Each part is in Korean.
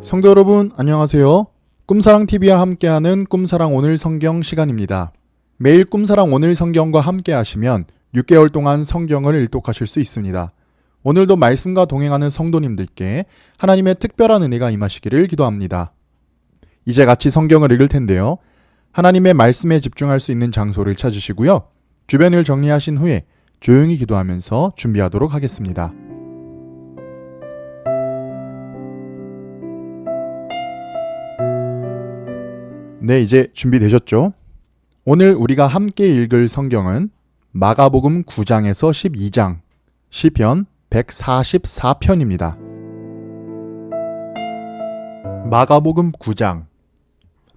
성도 여러분 안녕하세요. 꿈사랑TV와 함께하는 꿈사랑 오늘 성경 시간입니다. 매일 꿈사랑 오늘 성경과 함께 하시면 6개월 동안 성경을 일독하실 수 있습니다. 오늘도 말씀과 동행하는 성도님들께 하나님의 특별한 은혜가 임하시기를 기도합니다. 이제 같이 성경을 읽을 텐데요. 하나님의 말씀에 집중할 수 있는 장소를 찾으시고요. 주변을 정리하신 후에 조용히 기도하면서 준비하도록 하겠습니다. 네, 이제 준비되셨죠? 오늘 우리가 함께 읽을 성경은 마가복음 9장에서 12장, 시편 144편입니다. 마가복음 9장.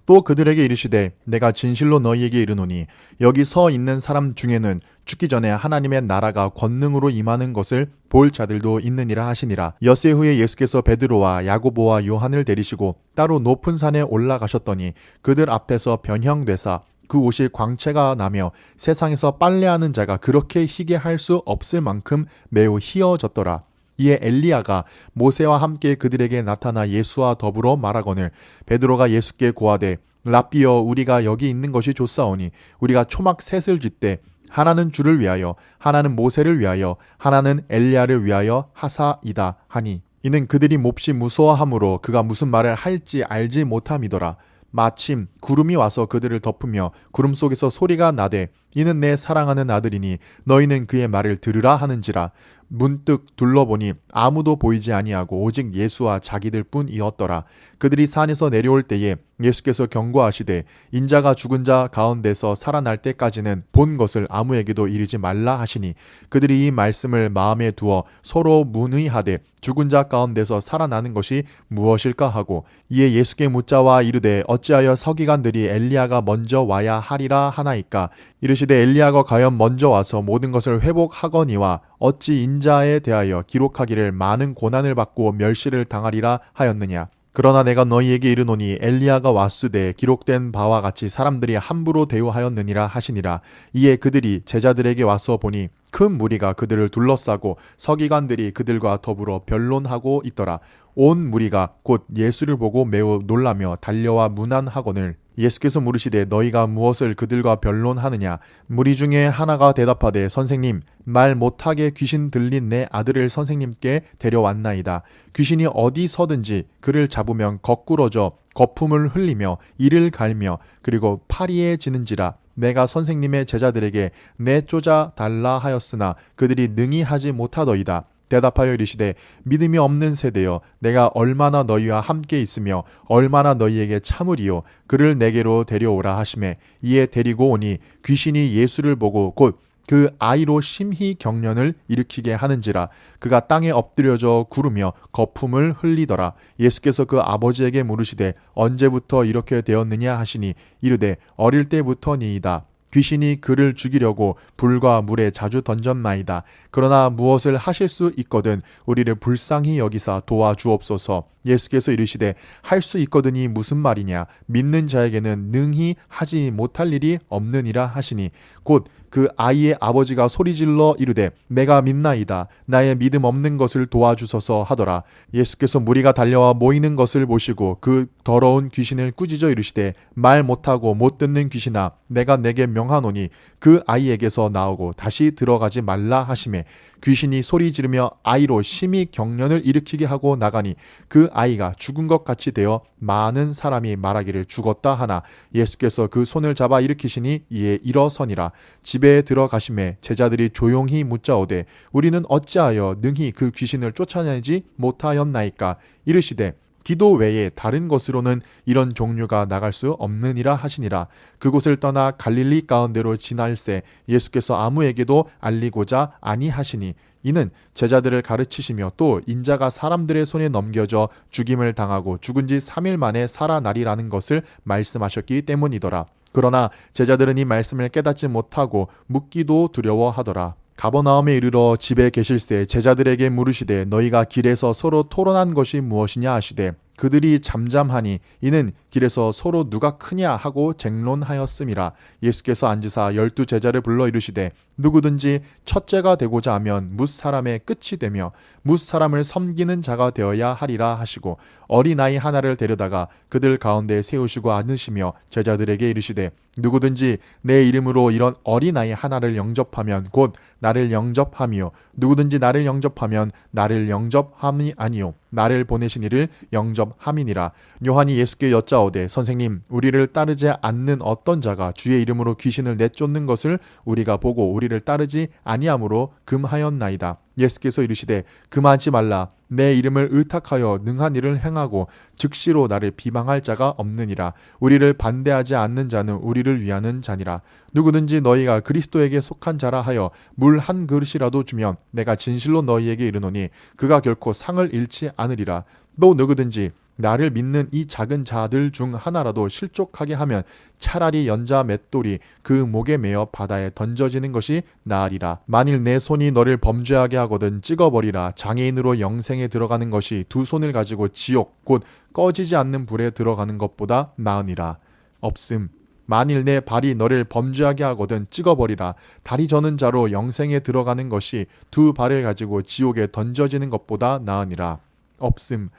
또 그들에게 이르시되 내가 진실로 너희에게 이르노니 여기 서 있는 사람 중에는 죽기 전에 하나님의 나라가 권능으로 임하는 것을 볼 자들도 있느니라 하시니라. 엿새 후에 예수께서 베드로와 야고보와 요한을 데리시고 따로 높은 산에 올라가셨더니 그들 앞에서 변형되사 그 옷이 광채가 나며 세상에서 빨래하는 자가 그렇게 희게 할 수 없을 만큼 매우 희어졌더라. 이에 엘리야가 모세와 함께 그들에게 나타나 예수와 더불어 말하거늘 베드로가 예수께 고하되 랍비여 우리가 여기 있는 것이 좋사오니 우리가 초막 셋을 짓되 하나는 주를 위하여 하나는 모세를 위하여 하나는 엘리야를 위하여 하사이다 하니 이는 그들이 몹시 무서워하므로 그가 무슨 말을 할지 알지 못함이더라. 마침 구름이 와서 그들을 덮으며 구름 속에서 소리가 나되 이는 내 사랑하는 아들이니 너희는 그의 말을 들으라 하는지라. 문득 둘러보니 아무도 보이지 아니하고 오직 예수와 자기들 뿐이었더라. 그들이 산에서 내려올 때에 예수께서 경고하시되 인자가 죽은 자 가운데서 살아날 때까지는 본 것을 아무에게도 이르지 말라 하시니 그들이 이 말씀을 마음에 두어 서로 문의하되 죽은 자 가운데서 살아나는 것이 무엇일까 하고 이에 예수께 묻자와 이르되 어찌하여 서기관들이 엘리야가 먼저 와야 하리라 하나이까. 이르시되 엘리야가 과연 먼저 와서 모든 것을 회복하거니와 어찌 인자에 대하여 기록하기를 많은 고난을 받고 멸시를 당하리라 하였느냐. 그러나 내가 너희에게 이르노니 엘리야가 왔으되 기록된 바와 같이 사람들이 함부로 대우하였느니라 하시니라. 이에 그들이 제자들에게 와서 보니 큰 무리가 그들을 둘러싸고 서기관들이 그들과 더불어 변론하고 있더라. 온 무리가 곧 예수를 보고 매우 놀라며 달려와 문안하거늘 예수께서 물으시되 너희가 무엇을 그들과 변론하느냐. 무리 중에 하나가 대답하되 선생님 말 못하게 귀신 들린 내 아들을 선생님께 데려왔나이다. 귀신이 어디 서든지 그를 잡으면 거꾸러져 거품을 흘리며 이를 갈며 그리고 파리에 지는지라. 내가 선생님의 제자들에게 내쫓아 달라 하였으나 그들이 능히 하지 못하더이다. 대답하여 이르시되 믿음이 없는 세대여 내가 얼마나 너희와 함께 있으며 얼마나 너희에게 참으리요. 그를 내게로 데려오라 하시매 이에 데리고 오니 귀신이 예수를 보고 곧 그 아이로 심히 경련을 일으키게 하는지라. 그가 땅에 엎드려져 구르며 거품을 흘리더라. 예수께서 그 아버지에게 물으시되 언제부터 이렇게 되었느냐 하시니 이르되 어릴 때부터니이다. 귀신이 그를 죽이려고 불과 물에 자주 던졌나이다. 그러나 무엇을 하실 수 있거든 우리를 불쌍히 여기사 도와주옵소서. 예수께서 이르시되 할 수 있거든이 무슨 말이냐. 믿는 자에게는 능히 하지 못할 일이 없느니라 하시니 곧 그 아이의 아버지가 소리질러 이르되 내가 믿나이다. 나의 믿음 없는 것을 도와주소서 하더라. 예수께서 무리가 달려와 모이는 것을 보시고 그 더러운 귀신을 꾸짖어 이르시되 말 못하고 못 듣는 귀신아 내가 내게 명하노니 그 아이에게서 나오고 다시 들어가지 말라 하시매 귀신이 소리 지르며 아이로 심히 경련을 일으키게 하고 나가니 그 아이가 죽은 것 같이 되어 많은 사람이 말하기를 죽었다 하나 예수께서 그 손을 잡아 일으키시니 이에 일어서니라. 집에 들어가심에 제자들이 조용히 묻자오되 우리는 어찌하여 능히 그 귀신을 쫓아내지 못하였나이까. 이르시되 기도 외에 다른 것으로는 이런 종류가 나갈 수 없느니라 하시니라. 그곳을 떠나 갈릴리 가운데로 지날새 예수께서 아무에게도 알리고자 아니하시니 이는 제자들을 가르치시며 또 인자가 사람들의 손에 넘겨져 죽임을 당하고 죽은 지 3일 만에 살아나리라는 것을 말씀하셨기 때문이더라. 그러나 제자들은 이 말씀을 깨닫지 못하고 묻기도 두려워하더라. 가버나움에 이르러 집에 계실새 제자들에게 물으시되 너희가 길에서 서로 토론한 것이 무엇이냐 하시되 그들이 잠잠하니 이는 길에서 서로 누가 크냐 하고 쟁론하였음이라. 예수께서 앉으사 12 제자를 불러 이르시되 누구든지 첫째가 되고자 하면 뭇 사람의 끝이 되며 뭇 사람을 섬기는 자가 되어야 하리라 하시고 어린아이 하나를 데려다가 그들 가운데 세우시고 앉으시며 제자들에게 이르시되 누구든지 내 이름으로 이런 어린아이 하나를 영접하면 곧 나를 영접함이요 누구든지 나를 영접하면 나를 영접함이 아니요 나를 보내신 이를 영접함이니라. 요한이 예수께 여짜오되 선생님 우리를 따르지 않는 어떤 자가 주의 이름으로 귀신을 내쫓는 것을 우리가 보고 우리를 따르지 아니함으로 금하였나이다. 예수께서 이르시되 금하지 말라. 내 이름을 의탁하여 능한 일을 행하고 즉시로 나를 비방할 자가 없느니라. 우리를 반대하지 않는 자는 우리를 위하는 자니라. 누구든지 너희가 그리스도에게 속한 자라 하여 물 한 그릇이라도 주면 내가 진실로 너희에게 이르노니 그가 결코 상을 잃지 않으리라. 또 누구든지 나를 믿는 이 작은 자들 중 하나라도 실족하게 하면 차라리 연자 맷돌이 그 목에 매어 바다에 던져지는 것이 나으리라. 만일 내 손이 너를 범죄하게 하거든 찍어버리라. 장애인으로 영생에 들어가는 것이 두 손을 가지고 지옥 곧 꺼지지 않는 불에 들어가는 것보다 나으니라. 없음. 만일 내 발이 너를 범죄하게 하거든 찍어버리라. 다리 저는 자로 영생에 들어가는 것이 두 발을 가지고 지옥에 던져지는 것보다 나으니라. 없음.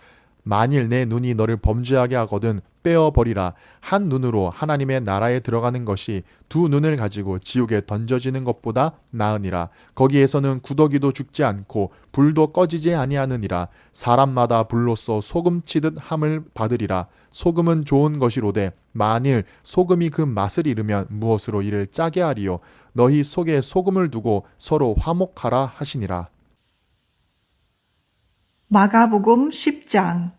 만일 내 눈이 너를 범죄하게 하거든 빼어버리라. 한 눈으로 하나님의 나라에 들어가는 것이 두 눈을 가지고 지옥에 던져지는 것보다 나으니라. 거기에서는 구더기도 죽지 않고 불도 꺼지지 아니하느니라. 사람마다 불로써 소금 치듯 함을 받으리라. 소금은 좋은 것이로되 만일 소금이 그 맛을 잃으면 무엇으로 이를 짜게 하리요. 너희 속에 소금을 두고 서로 화목하라 하시니라. 마가복음 10장.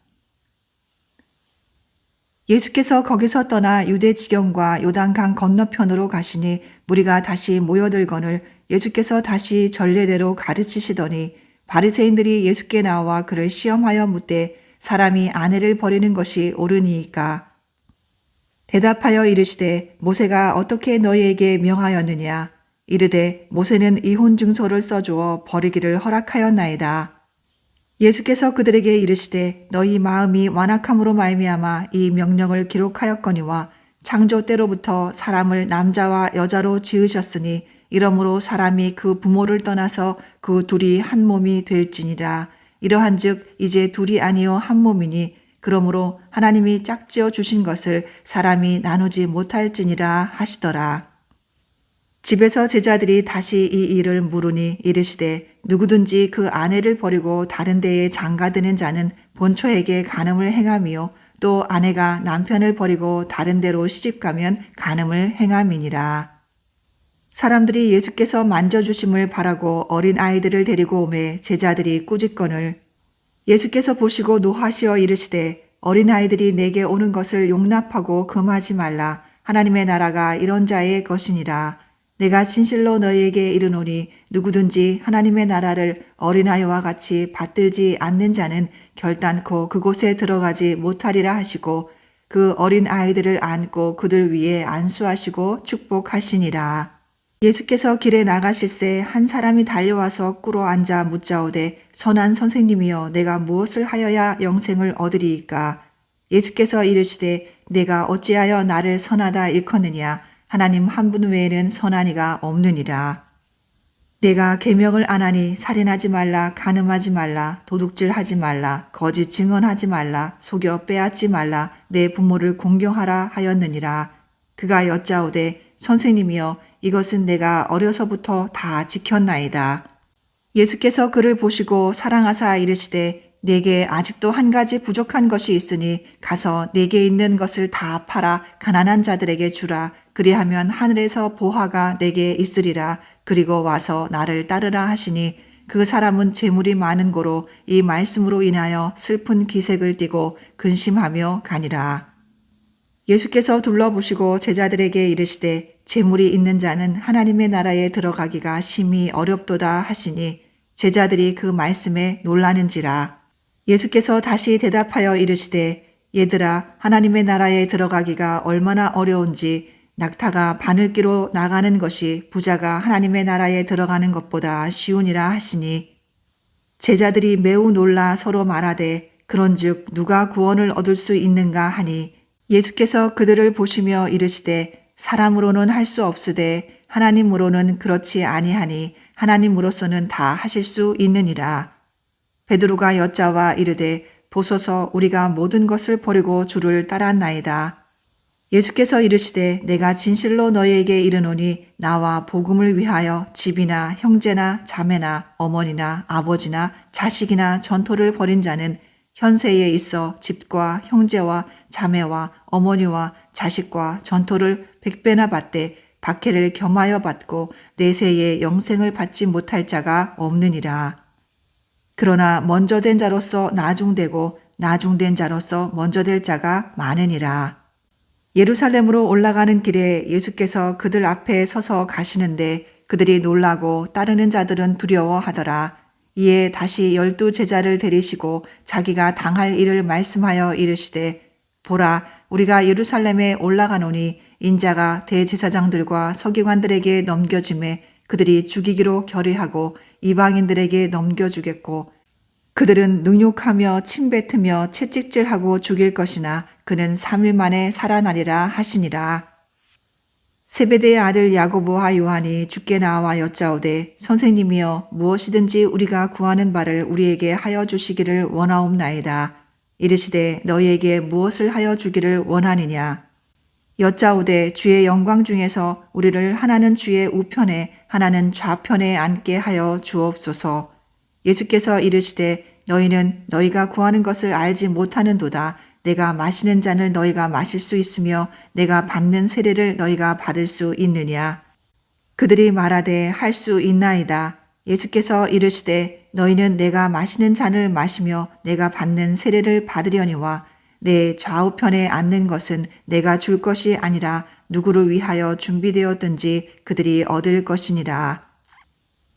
예수께서 거기서 떠나 유대 지경과 요단강 건너편으로 가시니 무리가 다시 모여들거늘 예수께서 다시 전례대로 가르치시더니 바리새인들이 예수께 나와 그를 시험하여 묻되 사람이 아내를 버리는 것이 옳으니이까. 대답하여 이르시되 모세가 어떻게 너희에게 명하였느냐. 이르되 모세는 이혼 증서를 써주어 버리기를 허락하였나이다. 예수께서 그들에게 이르시되 너희 마음이 완악함으로 말미암아 이 명령을 기록하였거니와 창조 때로부터 사람을 남자와 여자로 지으셨으니 이러므로 사람이 그 부모를 떠나서 그 둘이 한 몸이 될지니라. 이러한즉 이제 둘이 아니요 한 몸이니 그러므로 하나님이 짝지어 주신 것을 사람이 나누지 못할지니라 하시더라. 집에서 제자들이 다시 이 일을 물으니 이르시되 누구든지 그 아내를 버리고 다른 데에 장가드는 자는 본처에게 간음을 행함이요 또 아내가 남편을 버리고 다른 데로 시집가면 간음을 행함이니라. 사람들이 예수께서 만져주심을 바라고 어린 아이들을 데리고 오매 제자들이 꾸짖거늘 예수께서 보시고 노하시어 이르시되 어린 아이들이 내게 오는 것을 용납하고 금하지 말라. 하나님의 나라가 이런 자의 것이니라. 내가 진실로 너희에게 이르노니 누구든지 하나님의 나라를 어린아이와 같이 받들지 않는 자는 결단코 그곳에 들어가지 못하리라 하시고 그 어린 아이들을 안고 그들 위에 안수하시고 축복하시니라. 예수께서 길에 나가실새 한 사람이 달려와서 꿇어 앉아 묻자오되 선한 선생님이여 내가 무엇을 하여야 영생을 얻으리이까. 예수께서 이르시되 내가 어찌하여 나를 선하다 일컫느냐. 하나님 한 분 외에는 선한 이가 없느니라. 내가 계명을 안 하니 살인하지 말라, 간음하지 말라, 도둑질하지 말라, 거짓 증언하지 말라, 속여 빼앗지 말라, 내 부모를 공경하라 하였느니라. 그가 여짜오되 선생님이여 이것은 내가 어려서부터 다 지켰나이다. 예수께서 그를 보시고 사랑하사 이르시되 내게 아직도 한 가지 부족한 것이 있으니 가서 내게 있는 것을 다 팔아 가난한 자들에게 주라. 그리하면 하늘에서 보화가 내게 있으리라. 그리고 와서 나를 따르라 하시니 그 사람은 재물이 많은 고로 이 말씀으로 인하여 슬픈 기색을 띠고 근심하며 가니라. 예수께서 둘러보시고 제자들에게 이르시되 재물이 있는 자는 하나님의 나라에 들어가기가 심히 어렵도다 하시니 제자들이 그 말씀에 놀라는지라. 예수께서 다시 대답하여 이르시되 얘들아 하나님의 나라에 들어가기가 얼마나 어려운지 낙타가 바늘기로 나가는 것이 부자가 하나님의 나라에 들어가는 것보다 쉬우니라 하시니 제자들이 매우 놀라 서로 말하되 그런즉 누가 구원을 얻을 수 있는가 하니 예수께서 그들을 보시며 이르시되 사람으로는 할 수 없으되 하나님으로는 그렇지 아니하니 하나님으로서는 다 하실 수 있느니라. 베드로가 여짜와 이르되 보소서 우리가 모든 것을 버리고 주를 따랐나이다. 예수께서 이르시되 내가 진실로 너희에게 이르노니 나와 복음을 위하여 집이나 형제나 자매나 어머니나 아버지나 자식이나 전토를 벌인 자는 현세에 있어 집과 형제와 자매와 어머니와 자식과 전토를 100배나 받되 박해를 겸하여 받고 내세에 영생을 받지 못할 자가 없느니라. 그러나 먼저 된 자로서 나중되고 나중된 자로서 먼저 될 자가 많으니라. 예루살렘으로 올라가는 길에 예수께서 그들 앞에 서서 가시는데 그들이 놀라고 따르는 자들은 두려워하더라. 이에 다시 12 제자를 데리시고 자기가 당할 일을 말씀하여 이르시되 보라 우리가 예루살렘에 올라가노니 인자가 대제사장들과 서기관들에게 넘겨짐에 그들이 죽이기로 결의하고 이방인들에게 넘겨주겠고 그들은 능욕하며 침뱉으며 채찍질하고 죽일 것이나 그는 3일 만에 살아나리라 하시니라. 세베대의 아들 야고보와 요한이 주께 나와 여짜오되 선생님이여 무엇이든지 우리가 구하는 바를 우리에게 하여 주시기를 원하옵나이다. 이르시되 너희에게 무엇을 하여 주기를 원하느냐. 여짜오되 주의 영광 중에서 우리를 하나는 주의 우편에 하나는 좌편에 앉게 하여 주옵소서. 예수께서 이르시되 너희는 너희가 구하는 것을 알지 못하는도다. 내가 마시는 잔을 너희가 마실 수 있으며 내가 받는 세례를 너희가 받을 수 있느냐. 그들이 말하되 할 수 있나이다. 예수께서 이르시되 너희는 내가 마시는 잔을 마시며 내가 받는 세례를 받으려니와 내 좌우편에 앉는 것은 내가 줄 것이 아니라 누구를 위하여 준비되었든지 그들이 얻을 것이니라.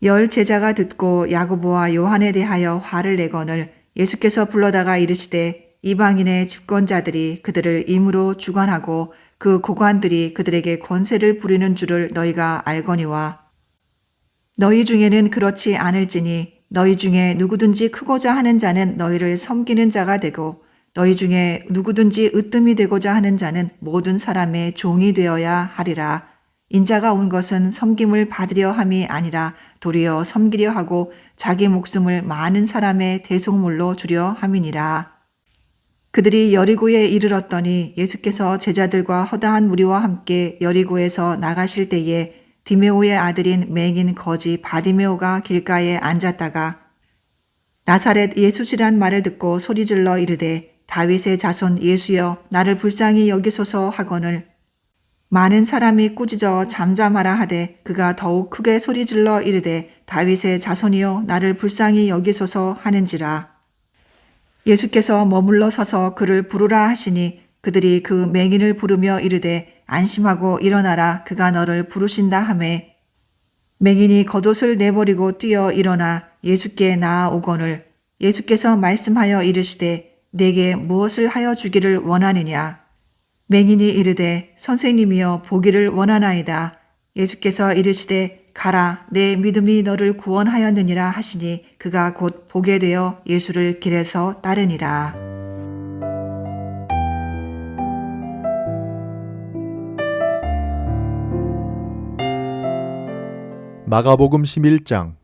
10 제자가 듣고 야고보와 요한에 대하여 화를 내거늘 예수께서 불러다가 이르시되 이방인의 집권자들이 그들을 임으로 주관하고 그 고관들이 그들에게 권세를 부리는 줄을 너희가 알거니와 너희 중에는 그렇지 않을지니 너희 중에 누구든지 크고자 하는 자는 너희를 섬기는 자가 되고 너희 중에 누구든지 으뜸이 되고자 하는 자는 모든 사람의 종이 되어야 하리라. 인자가 온 것은 섬김을 받으려 함이 아니라 도리어 섬기려 하고 자기 목숨을 많은 사람의 대속물로 주려 함이니라. 그들이 여리고에 이르렀더니 예수께서 제자들과 허다한 무리와 함께 여리고에서 나가실 때에 디메오의 아들인 맹인 거지 바디메오가 길가에 앉았다가 나사렛 예수시란 말을 듣고 소리질러 이르되 다윗의 자손 예수여 나를 불쌍히 여기소서 하거늘 많은 사람이 꾸짖어 잠잠하라 하되 그가 더욱 크게 소리질러 이르되 다윗의 자손이여 나를 불쌍히 여기소서 하는지라. 예수께서 머물러 서서 그를 부르라 하시니 그들이 그 맹인을 부르며 이르되 안심하고 일어나라 그가 너를 부르신다 하매 맹인이 겉옷을 내버리고 뛰어 일어나 예수께 나아오거늘 예수께서 말씀하여 이르시되 내게 무엇을 하여 주기를 원하느냐. 맹인이 이르되 선생님이여 보기를 원하나이다. 예수께서 이르시되 가라 내 믿음이 너를 구원하였느니라 하시니 그가 곧 보게 되어 예수를 길에서 따르니라. 마가복음 11장.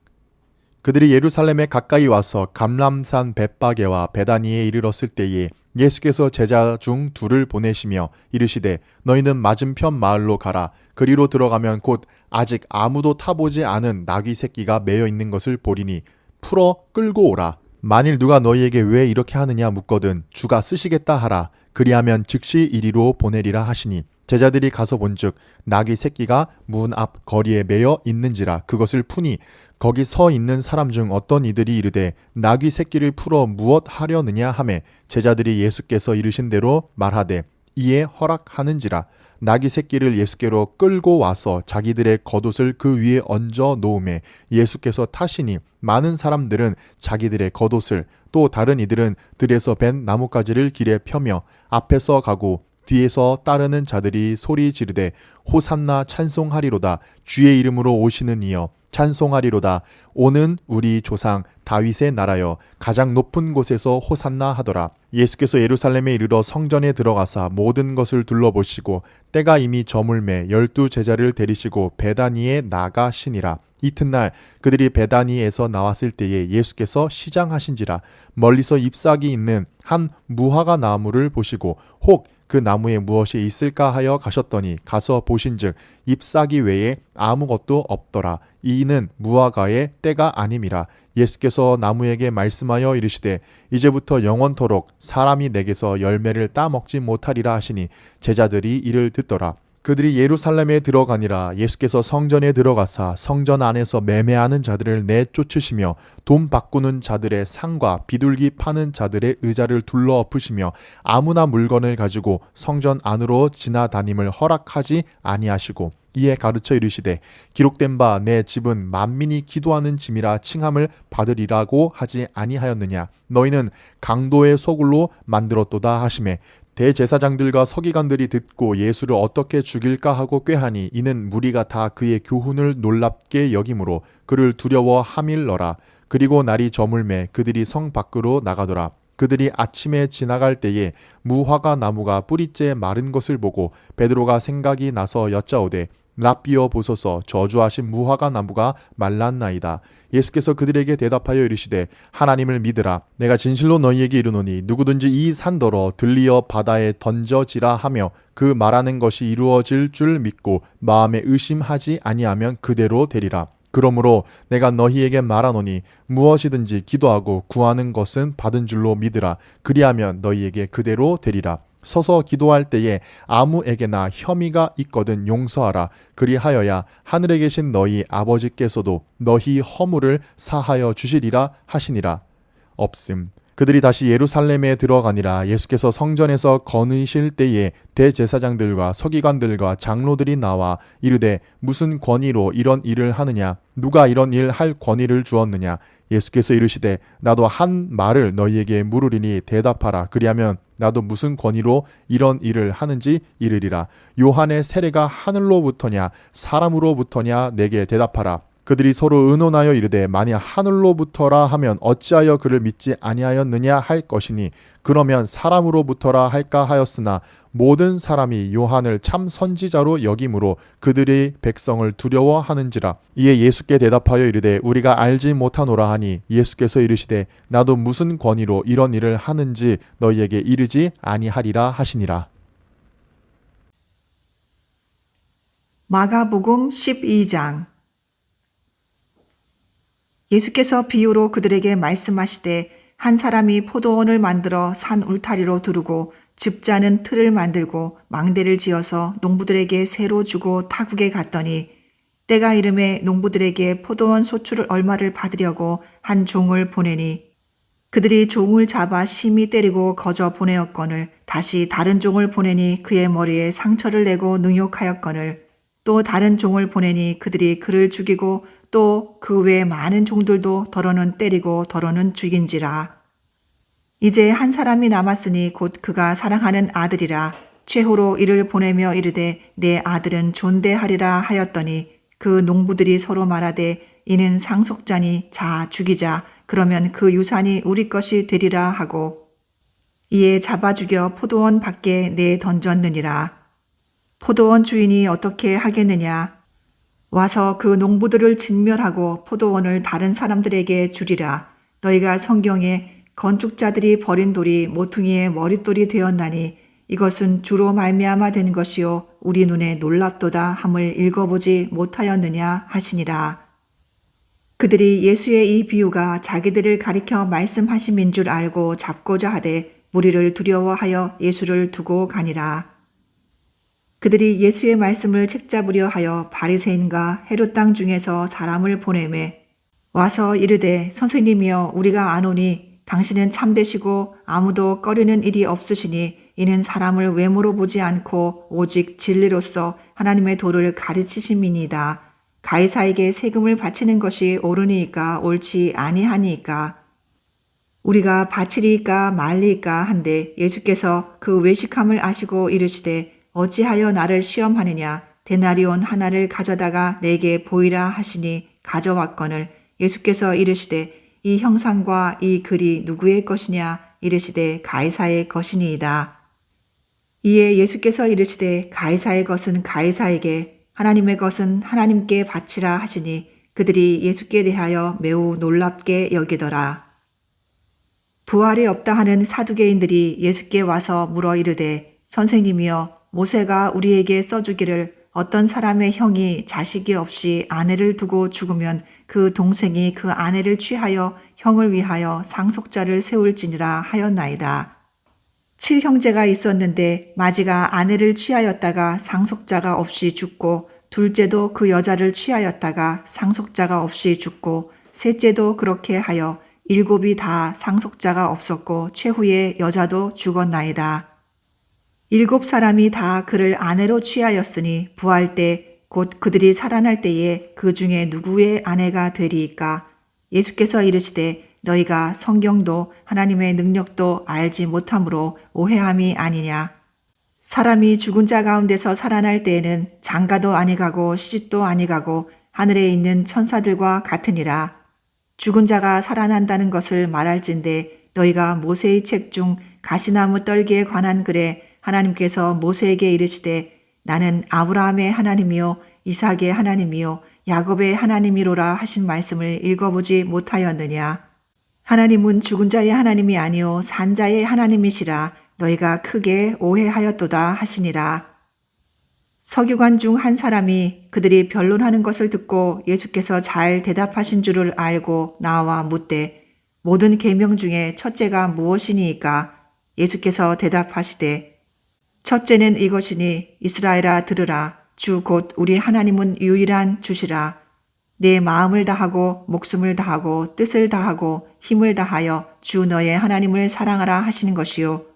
그들이 예루살렘에 가까이 와서 감람산 벳바게와 베다니에 이르렀을 때에 예수께서 제자 중 2를 보내시며 이르시되 너희는 맞은편 마을로 가라. 그리로 들어가면 곧 아직 아무도 타보지 않은 나귀 새끼가 매여 있는 것을 보리니 풀어 끌고 오라. 만일 누가 너희에게 왜 이렇게 하느냐 묻거든 주가 쓰시겠다 하라. 그리하면 즉시 이리로 보내리라 하시니 제자들이 가서 본즉 나귀 새끼가 문 앞 거리에 매여 있는지라. 그것을 푸니 거기 서 있는 사람 중 어떤 이들이 이르되 나귀 새끼를 풀어 무엇 하려느냐 하매 제자들이 예수께서 이르신 대로 말하되 이에 허락하는지라. 나귀 새끼를 예수께로 끌고 와서 자기들의 겉옷을 그 위에 얹어 놓음에 예수께서 타시니 많은 사람들은 자기들의 겉옷을 또 다른 이들은 들에서 벤 나뭇가지를 길에 펴며 앞에서 가고 뒤에서 따르는 자들이 소리 지르되 호산나 찬송하리로다. 주의 이름으로 오시는 이여 찬송하리로다. 오는 우리 조상 다윗의 나라여 가장 높은 곳에서 호산나 하더라. 예수께서 예루살렘에 이르러 성전에 들어가사 모든 것을 둘러보시고 때가 이미 저물매 12 제자를 데리시고 베다니에 나가시니라. 이튿날 그들이 베다니에서 나왔을 때에 예수께서 시장하신지라. 멀리서 잎사귀 있는 한 무화과 나무를 보시고 혹 그 나무에 무엇이 있을까 하여 가셨더니 가서 보신즉 잎사귀 외에 아무것도 없더라. 이는 무화과의 때가 아님이라. 예수께서 나무에게 말씀하여 이르시되 이제부터 영원토록 사람이 내게서 열매를 따먹지 못하리라 하시니 제자들이 이를 듣더라. 그들이 예루살렘에 들어가니라. 예수께서 성전에 들어가사 성전 안에서 매매하는 자들을 내쫓으시며 돈 바꾸는 자들의 상과 비둘기 파는 자들의 의자를 둘러 엎으시며 아무나 물건을 가지고 성전 안으로 지나다님을 허락하지 아니하시고 이에 가르쳐 이르시되 기록된 바 내 집은 만민이 기도하는 짐이라 칭함을 받으리라고 하지 아니하였느냐. 너희는 강도의 소굴로 만들었도다 하시매 대제사장들과 서기관들이 듣고 예수를 어떻게 죽일까 하고 꾀하니 이는 무리가 다 그의 교훈을 놀랍게 여김으로 그를 두려워 하밀러라. 그리고 날이 저물매 그들이 성 밖으로 나가더라. 그들이 아침에 지나갈 때에 무화과 나무가 뿌리째 마른 것을 보고 베드로가 생각이 나서 여짜오되 랍비어 보소서 저주하신 무화과 나무가 말랐나이다. 예수께서 그들에게 대답하여 이르시되 하나님을 믿으라. 내가 진실로 너희에게 이르노니 누구든지 이 산더러 들리어 바다에 던져지라 하며 그 말하는 것이 이루어질 줄 믿고 마음에 의심하지 아니하면 그대로 되리라. 그러므로 내가 너희에게 말하노니 무엇이든지 기도하고 구하는 것은 받은 줄로 믿으라. 그리하면 너희에게 그대로 되리라. 서서 기도할 때에 아무에게나 혐의가 있거든 용서하라. 그리하여야 하늘에 계신 너희 아버지께서도 너희 허물을 사하여 주시리라 하시니라. 없음. 그들이 다시 예루살렘에 들어가니라. 예수께서 성전에서 거느실 때에 대제사장들과 서기관들과 장로들이 나와 이르되 무슨 권위로 이런 일을 하느냐? 누가 이런 일 할 권위를 주었느냐? 예수께서 이르시되 나도 한 말을 너희에게 물으리니 대답하라. 그리하면 나도 무슨 권위로 이런 일을 하는지 이르리라. 요한의 세례가 하늘로부터냐 사람으로부터냐 내게 대답하라. 그들이 서로 의논하여 이르되 만일 하늘로부터라 하면 어찌하여 그를 믿지 아니하였느냐 할 것이니 그러면 사람으로부터라 할까 하였으나 모든 사람이 요한을 참 선지자로 여김으로 그들이 백성을 두려워하는지라. 이에 예수께 대답하여 이르되 우리가 알지 못하노라 하니 예수께서 이르시되 나도 무슨 권위로 이런 일을 하는지 너희에게 이르지 아니하리라 하시니라. 마가복음 12장. 예수께서 비유로 그들에게 말씀하시되 한 사람이 포도원을 만들어 산 울타리로 두르고 즙자는 틀을 만들고 망대를 지어서 농부들에게 새로 주고 타국에 갔더니 때가 이름에 농부들에게 포도원 소출을 얼마를 받으려고 한 종을 보내니 그들이 종을 잡아 심히 때리고 거저 보내었거늘 다시 다른 종을 보내니 그의 머리에 상처를 내고 능욕하였거늘 또 다른 종을 보내니 그들이 그를 죽이고 또 그 외 많은 종들도 더러는 때리고 더러는 죽인지라. 이제 한 사람이 남았으니 곧 그가 사랑하는 아들이라. 최후로 이를 보내며 이르되 내 아들은 존대하리라 하였더니 그 농부들이 서로 말하되 이는 상속자니 자 죽이자. 그러면 그 유산이 우리 것이 되리라 하고 이에 잡아 죽여 포도원 밖에 내 던졌느니라. 포도원 주인이 어떻게 하겠느냐? 와서 그 농부들을 진멸하고 포도원을 다른 사람들에게 주리라. 너희가 성경에 건축자들이 버린 돌이 모퉁이의 머릿돌이 되었나니 이것은 주로 말미암아 된 것이요 우리 눈에 놀랍도다 함을 읽어보지 못하였느냐 하시니라. 그들이 예수의 이 비유가 자기들을 가리켜 말씀하심인 줄 알고 잡고자 하되 무리를 두려워하여 예수를 두고 가니라. 그들이 예수의 말씀을 책잡으려 하여 바리새인과 헤롯 땅 중에서 사람을 보내매 와서 이르되 선생님이여 우리가 아노니 당신은 참되시고 아무도 꺼리는 일이 없으시니 이는 사람을 외모로 보지 않고 오직 진리로서 하나님의 도를 가르치심이니이다. 가이사에게 세금을 바치는 것이 옳으니까 옳지 아니하니까. 우리가 바치리까 말리까 한데 예수께서 그 외식함을 아시고 이르시되 어찌하여 나를 시험하느냐 데나리온 하나를 가져다가 내게 보이라 하시니 가져왔거늘 예수께서 이르시되 이 형상과 이 글이 누구의 것이냐 이르시되 가이사의 것이니이다. 이에 예수께서 이르시되 가이사의 것은 가이사에게 하나님의 것은 하나님께 바치라 하시니 그들이 예수께 대하여 매우 놀랍게 여기더라. 부활이 없다 하는 사두개인들이 예수께 와서 물어 이르되 선생님이여 모세가 우리에게 써주기를 어떤 사람의 형이 자식이 없이 아내를 두고 죽으면 그 동생이 그 아내를 취하여 형을 위하여 상속자를 세울지니라 하였나이다. 7형제가 있었는데 마지가 아내를 취하였다가 상속자가 없이 죽고 둘째도 그 여자를 취하였다가 상속자가 없이 죽고 셋째도 그렇게 하여 7이 다 상속자가 없었고 최후의 여자도 죽었나이다. 7사람이 다 그를 아내로 취하였으니 부활 때 곧 그들이 살아날 때에 그 중에 누구의 아내가 되리이까? 예수께서 이르시되 너희가 성경도 하나님의 능력도 알지 못함으로 오해함이 아니냐. 사람이 죽은 자 가운데서 살아날 때에는 장가도 아니가고 시집도 아니가고 하늘에 있는 천사들과 같으니라. 죽은 자가 살아난다는 것을 말할진대 너희가 모세의 책 중 가시나무 떨기에 관한 글에 하나님께서 모세에게 이르시되 나는 아브라함의 하나님이요 이삭의 하나님이요 야곱의 하나님이로라 하신 말씀을 읽어보지 못하였느냐. 하나님은 죽은 자의 하나님이 아니요 산 자의 하나님이시라 너희가 크게 오해하였도다 하시니라. 서기관 중 한 사람이 그들이 변론하는 것을 듣고 예수께서 잘 대답하신 줄을 알고 나와 묻되 모든 계명 중에 첫째가 무엇이니이까? 예수께서 대답하시되 첫째는 이것이니 이스라엘아 들으라 주 곧 우리 하나님은 유일한 주시라. 내 마음을 다하고 목숨을 다하고 뜻을 다하고 힘을 다하여 주 너의 하나님을 사랑하라 하시는 것이요.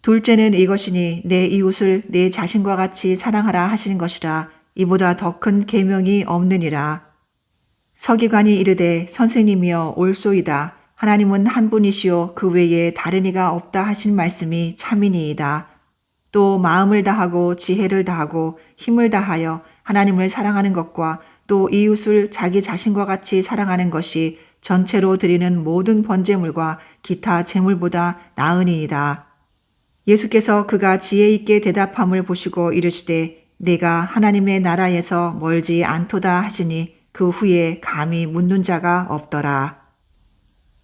둘째는 이것이니 내 이웃을 내 자신과 같이 사랑하라 하시는 것이라. 이보다 더 큰 계명이 없느니라. 서기관이 이르되 선생님이여 옳소이다. 하나님은 한 분이시요 그 외에 다른 이가 없다 하신 말씀이 참이니이다. 또 마음을 다하고 지혜를 다하고 힘을 다하여 하나님을 사랑하는 것과 또 이웃을 자기 자신과 같이 사랑하는 것이 전체로 드리는 모든 번제물과 기타 제물보다 나으니이다. 예수께서 그가 지혜 있게 대답함을 보시고 이르시되 내가 하나님의 나라에서 멀지 않도다 하시니 그 후에 감히 묻는 자가 없더라.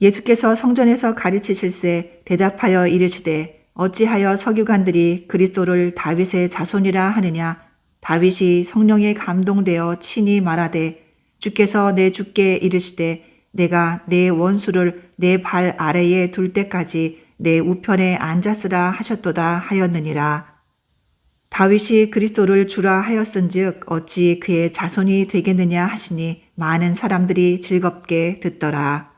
예수께서 성전에서 가르치실세 대답하여 이르시되 어찌하여 서기관들이 그리스도를 다윗의 자손이라 하느냐. 다윗이 성령에 감동되어 친히 말하되 주께서 내 주께 이르시되 내가 내 원수를 내 발 아래에 둘 때까지 내 우편에 앉았으라 하셨도다 하였느니라. 다윗이 그리스도를 주라 하였은즉 어찌 그의 자손이 되겠느냐 하시니 많은 사람들이 즐겁게 듣더라.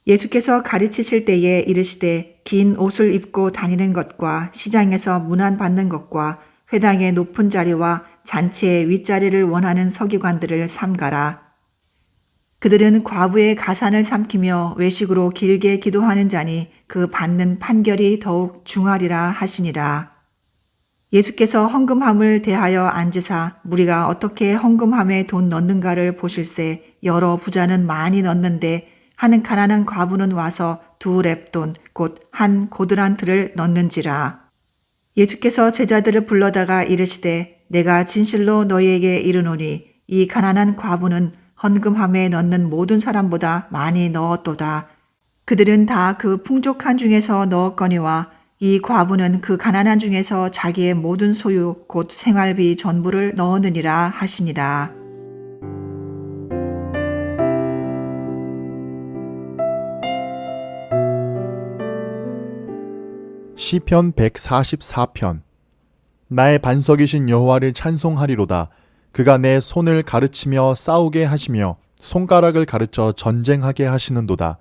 예수께서 가르치실 때에 이르시되 긴 옷을 입고 다니는 것과 시장에서 문안받는 것과 회당의 높은 자리와 잔치의 윗자리를 원하는 서기관들을 삼가라. 그들은 과부의 가산을 삼키며 외식으로 길게 기도하는 자니 그 받는 판결이 더욱 중하리라 하시니라. 예수께서 헌금함을 대하여 앉으사 무리가 어떻게 헌금함에 돈 넣는가를 보실세 여러 부자는 많이 넣는데 한 가난한 과부는 와서 2렙돈 곧 한 고드란트를 넣는지라. 예수께서 제자들을 불러다가 이르시되 내가 진실로 너희에게 이르노니 이 가난한 과부는 헌금함에 넣는 모든 사람보다 많이 넣었도다. 그들은 다 그 풍족한 중에서 넣었거니와 이 과부는 그 가난한 중에서 자기의 모든 소유 곧 생활비 전부를 넣었느니라 하시니라. 시편 144편. 나의 반석이신 여호와를 찬송하리로다. 그가 내 손을 가르치며 싸우게 하시며 손가락을 가르쳐 전쟁하게 하시는도다.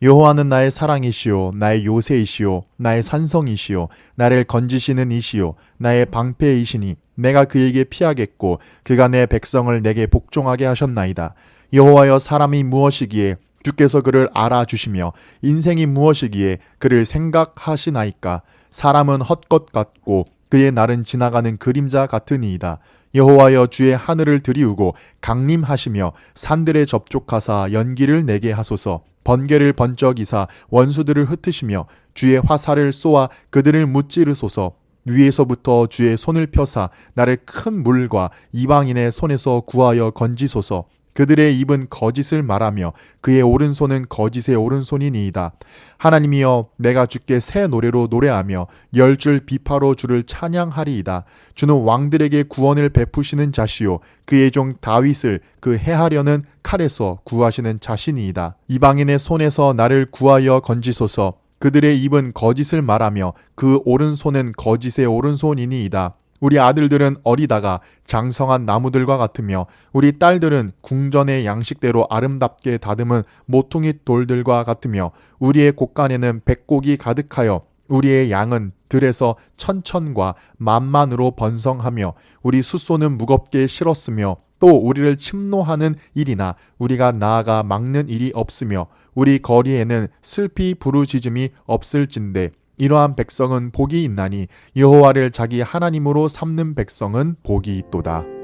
여호와는 나의 사랑이시요 나의 요새이시요 나의 산성이시요 나를 건지시는 이시요 나의 방패이시니 내가 그에게 피하겠고 그가 내 백성을 내게 복종하게 하셨나이다. 여호와여 사람이 무엇이기에 주께서 그를 알아주시며 인생이 무엇이기에 그를 생각하시나이까. 사람은 헛것 같고 그의 날은 지나가는 그림자 같으니이다. 여호와여, 주의 하늘을 들이우고 강림하시며 산들에 접촉하사 연기를 내게 하소서. 번개를 번쩍이사 원수들을 흩으시며 주의 화살을 쏘아 그들을 무찌르소서. 위에서부터 주의 손을 펴사 나를 큰 물과 이방인의 손에서 구하여 건지소서. 그들의 입은 거짓을 말하며 그의 오른손은 거짓의 오른손이니이다. 하나님이여, 내가 주께 새 노래로 노래하며 10줄 비파로 주를 찬양하리이다. 주는 왕들에게 구원을 베푸시는 자시요 그의 종 다윗을 그 해하려는 칼에서 구하시는 자신이이다. 이방인의 손에서 나를 구하여 건지소서. 그들의 입은 거짓을 말하며 그 오른손은 거짓의 오른손이니이다. 우리 아들들은 어리다가 장성한 나무들과 같으며 우리 딸들은 궁전의 양식대로 아름답게 다듬은 모퉁이 돌들과 같으며 우리의 곳간에는 백곡이 가득하여 우리의 양은 들에서 천천과 만만으로 번성하며 우리 숫소는 무겁게 실었으며 또 우리를 침노하는 일이나 우리가 나아가 막는 일이 없으며 우리 거리에는 슬피 부르짖음이 없을진대. 이러한 백성은 복이 있나니 여호와를 자기 하나님으로 삼는 백성은 복이 있도다.